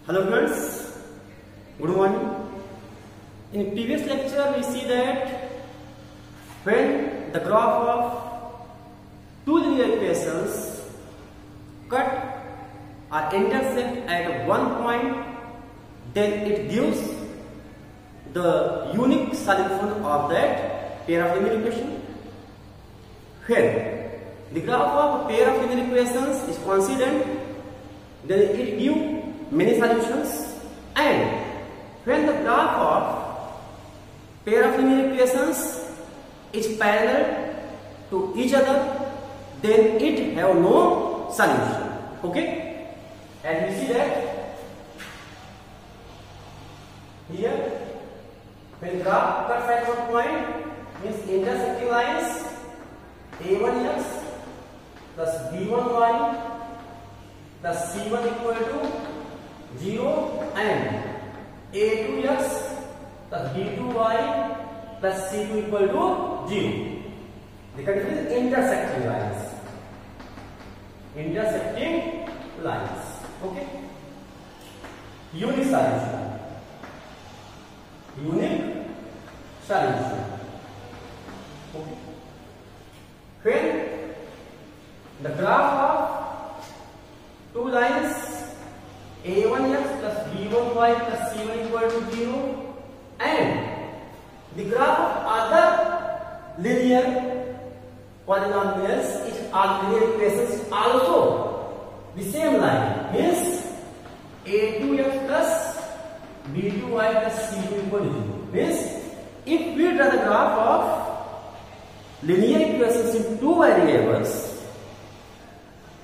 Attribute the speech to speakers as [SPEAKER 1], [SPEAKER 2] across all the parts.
[SPEAKER 1] Hello friends, good morning. In previous lecture we see that when the graph of two linear equations cut or intersect at one point, then it gives the unique solution of that pair of linear equation. When the graph of a pair of linear equations is coincident, then it gives many solutions, and when the graph of pair of linear equations is parallel to each other, then it have no solution. Okay, and we see that here when graph cuts at one point means intersecting lines a1x plus b1y plus c1 equal to 0 and a2x plus b2y plus c2 equal to 0. The condition is intersecting lines. Intersecting lines. Okay. Unique solution. Unique solution. Okay. When the graph of two lines a1x plus b1y plus c1 equal to 0 and the graph of other linear polynomials is linear equations also the same line, means a2x plus b2y plus c2 equal to 0. Means if we draw the graph of linear equations in two variables,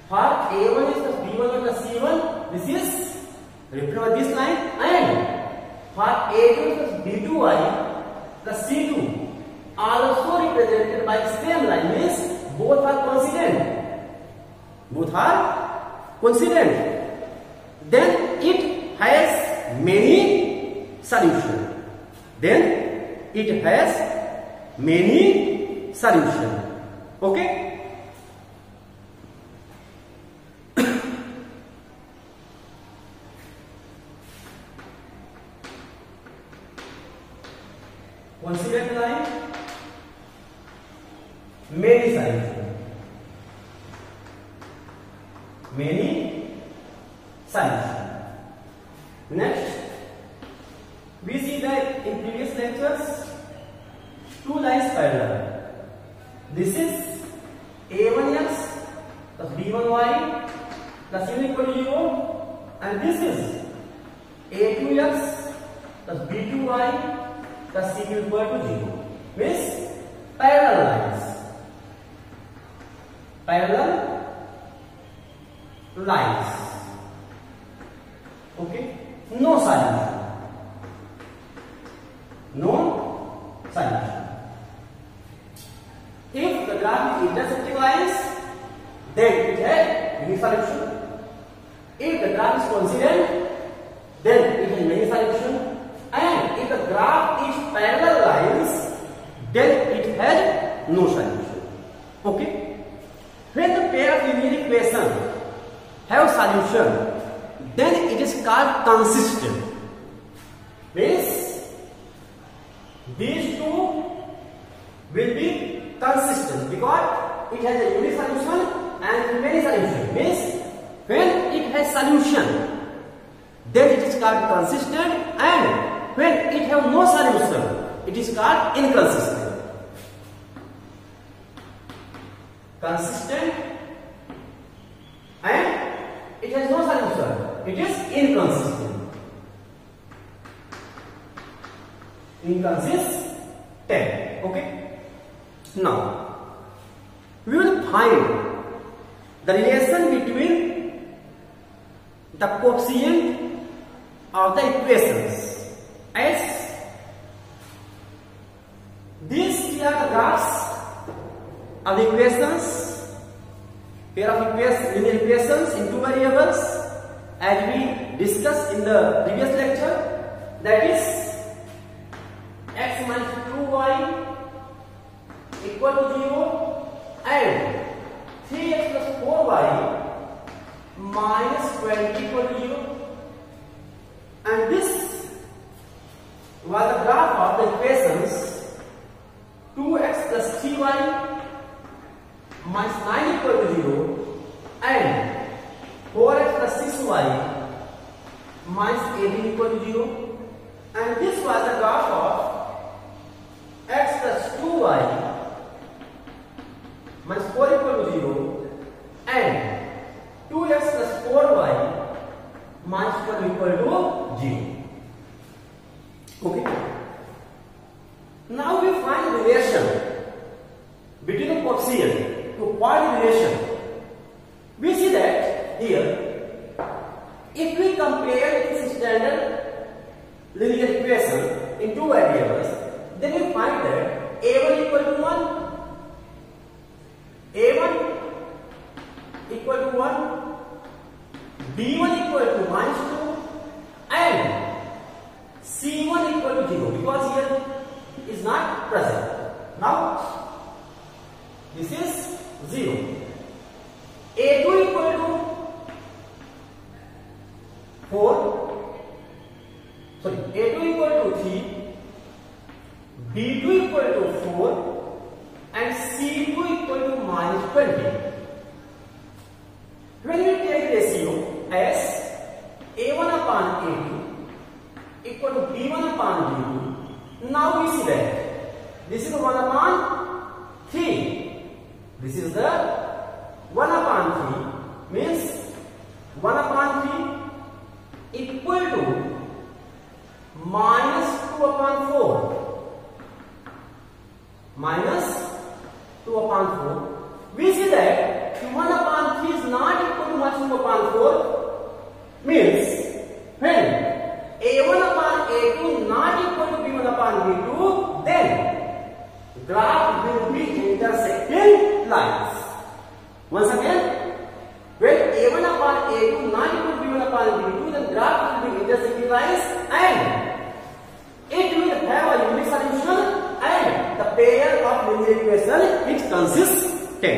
[SPEAKER 1] for a1x plus b1y plus c1, this is represented by this line, and for a2 plus b2y plus c2 also represented by the same line, means both are coincident. Both are coincident. Then it has many solutions. Then it has many solutions. Okay. Coincident line, many solutions. Many solutions. Next, we see that in previous lectures, two lines parallel. This is a1x plus b1y plus c1 equal to 0, and this is a2x plus b2y plus c2 equal to 0. Means parallel lines. Parallel lines. Okay. No solution. No solution. If the graph is intersecting lines, then it has unique solution. If the graph is coincident, then it has many solutions. And if the graph is parallel lines, then it has no solution. Okay. When the pair of linear equations have solution, then it is called consistent. Means these two will be consistent because it has a unique solution and many solutions. Means when it has solution, then it is called consistent, and when it has no solution, it is called inconsistent. Consistent and it has no solution, it is inconsistent. Inconsistent. Okay. Now we will find the relation between the coefficient of the equations. As these are the graphs of the equations, pair of linear equations in two variables, as we discussed in the previous lecture, that is x minus 2y equal to 0 and 3x plus 4y minus 20 equal to 0. was the graph of the equations 2x plus 3y minus 9 equal to 0 and 4x plus 6y minus 18 equal to 0, and this was the graph of x plus 2y minus 4 equal to 0 and 2x plus 4y minus 12 equal to 0. Okay. Now we find the relation between the coefficient to quality relation. We see that here, if we compare this standard linear equation in two variables, then we find that a1 equal to 1, a1 equal to 1, b1 equal to minus 2, and c1 equal to 0, because here is not present. Now this is 0. a2 equal to 4, sorry, a2 equal to 3, b2 equal to 4, and c2 equal to minus 20. When we take ratio as a1 upon a2 equal to b1 upon b2, now we see that this is 1 upon 3. This is the 1 upon 3, means 1 upon 3 equal to minus 2 upon 4. Minus 2 upon 4. We see that 1 upon 3 is not equal to minus 2 upon 4. Means when a1 upon a2 not equal to b1 upon b2, then graph will be intersecting lines. Once again, when a1 upon a2 not equal to b1 upon b2, then graph will be intersecting lines and it will have a unique solution and the pair of linear equation it consists 10.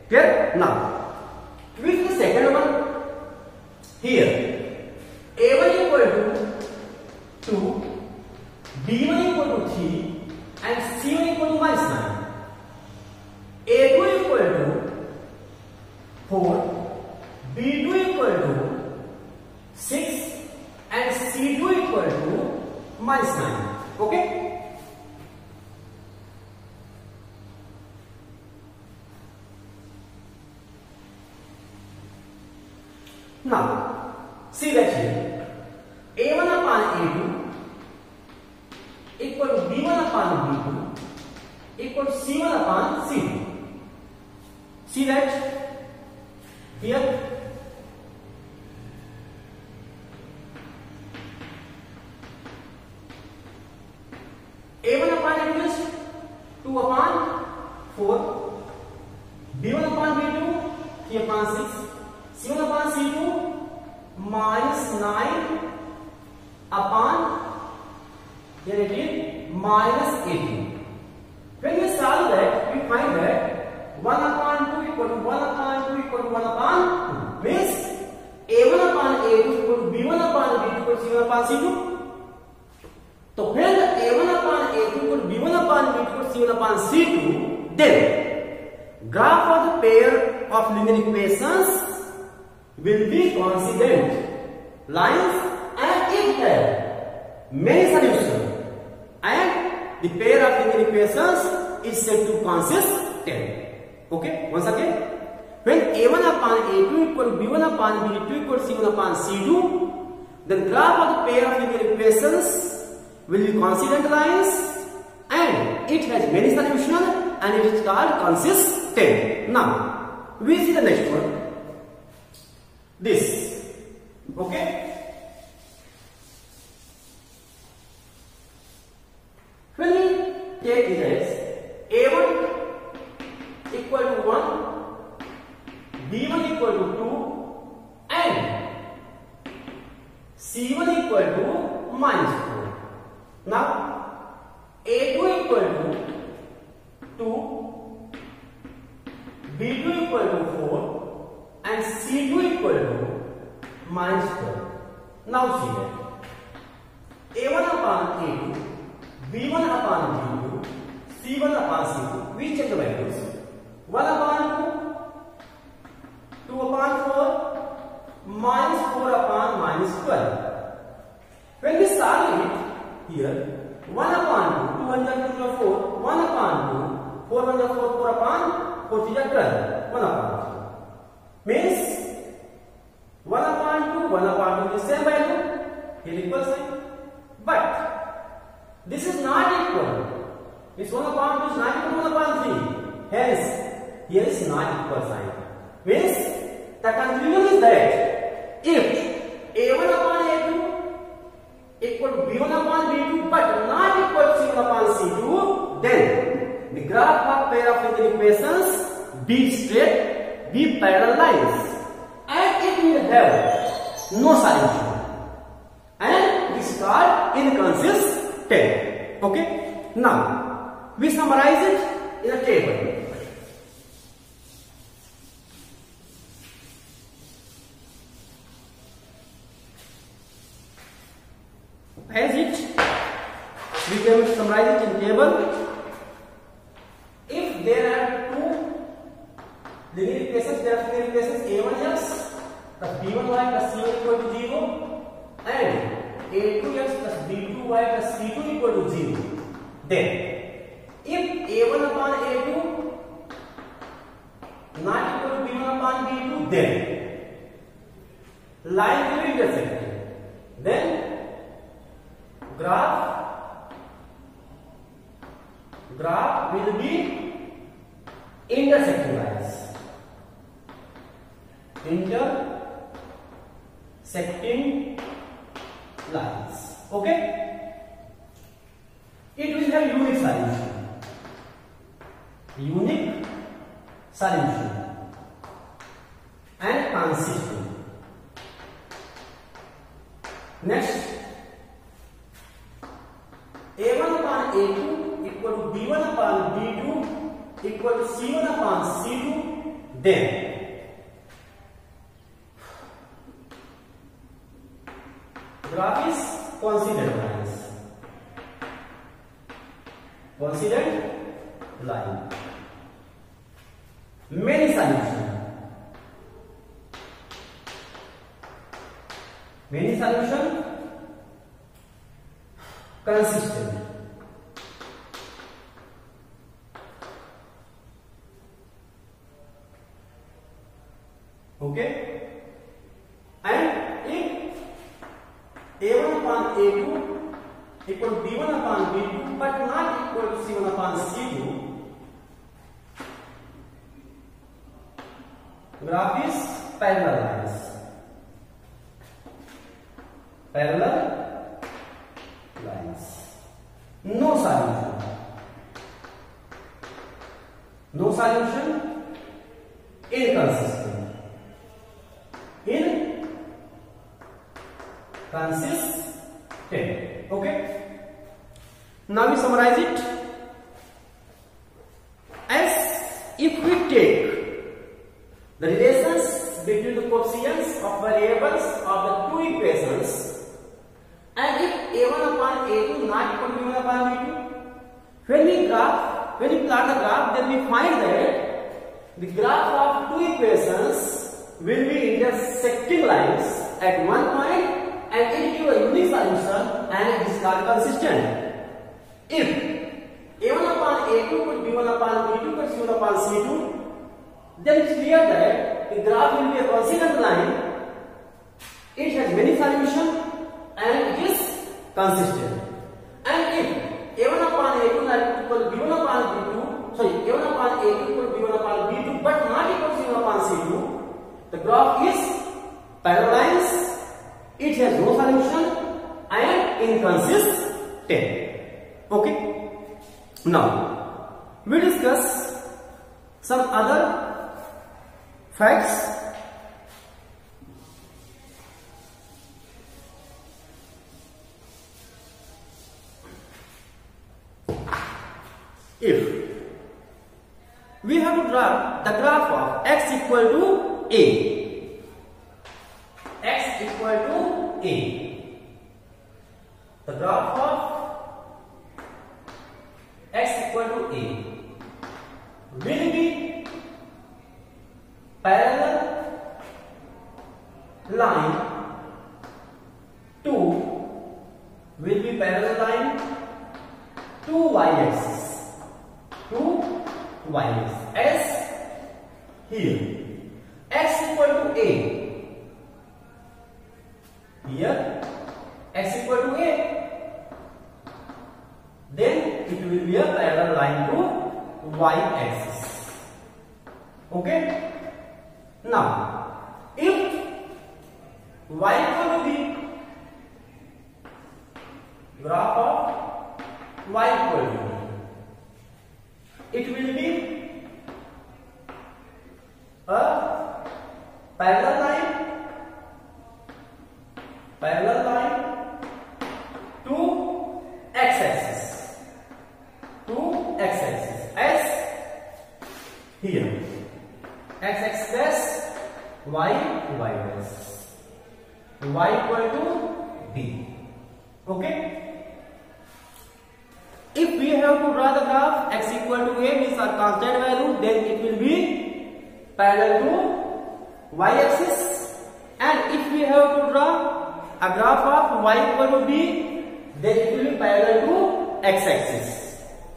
[SPEAKER 1] Clear? Now, with the second one, here a1 equal to 2, b1 equal to 3, and c1 equal to minus 9. a2 equal to 4, b2 equal to 6, and c2 equal to minus 9. Okay? Now, see that here, a1 upon a2 equal to b1 upon b2 equal to c1 upon c2. See that here, a1 upon a2 is 2 upon 4, b1 upon b2 3 upon 6, c1 upon c2 minus 9 upon, here it is minus 18. When we solve that, we find that 1 upon 2 equal to 1 upon 2 equal to 1 upon 2. Means a1 upon a2 equal to b1 upon b2 equal to c1 upon c2. So when a1 upon a2 equal to b1 upon b2 equal to c1 upon c2, then graph of the pair of linear equations will be coincident lines and it has many solutions, and the pair of linear equations is said to consist 10. Okay, once again, when a1 upon a2 equal to b1 upon b2 equal to c1 upon c2, then graph of the pair of linear equations will be coincident lines and it has many solutions and it is called consist 10. Now we see the next one, this. Okay, when we take it as a1 equal to 1, b1 equal to 2, and c1 equal to minus 4. Now a2 equal to 2, b2 equal to 4, and c2 equal to minus 4. Now see that A1 upon A2, B1 upon B2, C1 upon C2. We check the values. 1 upon 2, 2 upon 4, minus 4 upon minus 12. When we solve it here, 1 upon 2, 2 1 2 4, 1 upon 2, 4 1 4, 4 upon 4 3 12, 1 upon 2. Means 1 upon 2, 1 upon 2 is the same value. Here equal sign. But this is not equal. This 1 upon 2 is not equal to 1 upon 3. Hence, here is not equal sign. Means the conclusion is that if A1 upon A2 equal to B1 upon B2 but not equal to C1 upon C2, then the graph of pair of linear equations be straight, be parallel lines, and it will have no solution, and it is called inconsistent. Okay, now we summarize it in a table. As it, we can summarize it in table. If there are two linear equations, there are linear equations A1x plus B1y plus C1 equal to 0 and A2x plus B2y plus C2 equal to 0. Then, if A1 upon A2 not equal to B1 upon B2, then line will be intersecting. Then graph will be intersecting lines. Intersecting lines. Okay? It will have unique solution. Unique solution and consistent. Next, A1 upon A2 equal to B1 upon B2 equal to C1 upon C2, then graph is coincident lines. Coincident line. Many solutions. Many solutions. Consistent. Okay, and if A1 upon A2 equal to B1 upon B2 but not equal to C1 upon C2, graph is parallel lines. Parallel lines. No solution. No solution. Inconsistent. Inconsistent. Okay. Now we summarize it as if we take the relations between the coefficients of variables of the two equations, and if A1 upon A2 not equal to B1 upon B2, when we plot the graph, then we find that the graph of two equations will be intersecting lines at one point, and it gives a unique solution, and it is called consistent. If A1 upon A2 equal to B1 upon B2 equal to C1 upon C2, then it's clear that the graph will be a consistent line. It has many solutions and it is consistent. And if A1 upon A2 not equal to B1 upon B2, A1 upon A2 equal to B1 upon B2 but not equal to C1 upon C2, the graph is parallel lines, it has no solution and inconsistent. Okay. Now we discuss some other facts. If we have to draw the graph of x equal to a, x equal to a, the graph of x equal to a will be parallel line to y-axis, as here x equal to a, here x equal to a, then it will be a parallel line to y-axis. Okay, now if y equal to b, graph of y equal to b, it will be a parallel line to x-axis, as here x dash y dash, y equal to b. Okay, if we have to draw the graph x equal to a means our constant value, then it will be parallel to y-axis, and if we have to draw a graph of y equal to b, then it will be parallel to x-axis.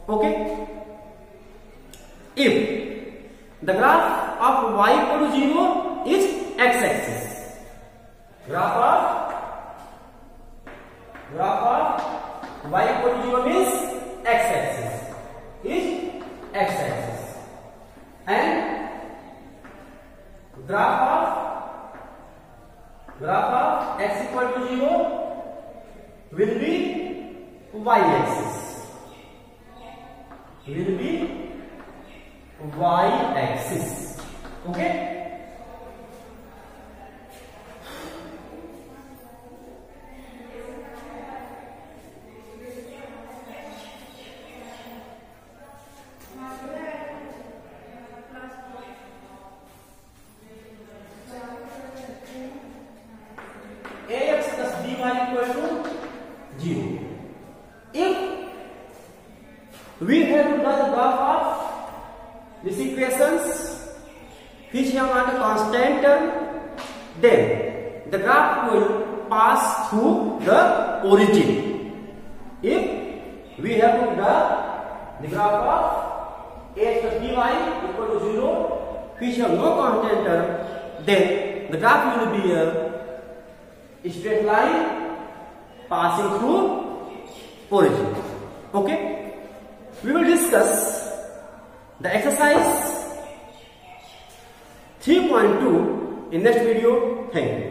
[SPEAKER 1] Okay, if the graph of y equal to 0 is x-axis, graph of y equal to 0 means x-axis is x-axis, and graph of x equal to 0 will be y-axis, okay. Ax plus by equal to 0. If we have to draw the graph of these equations which have not a constant term, then the graph will pass through the origin. If we have to draw the graph of ax plus by equal to 0 which have no constant term, then the graph will be a straight line passing through origin. Okay, we will discuss the exercise 3.2 in next video. Thank you.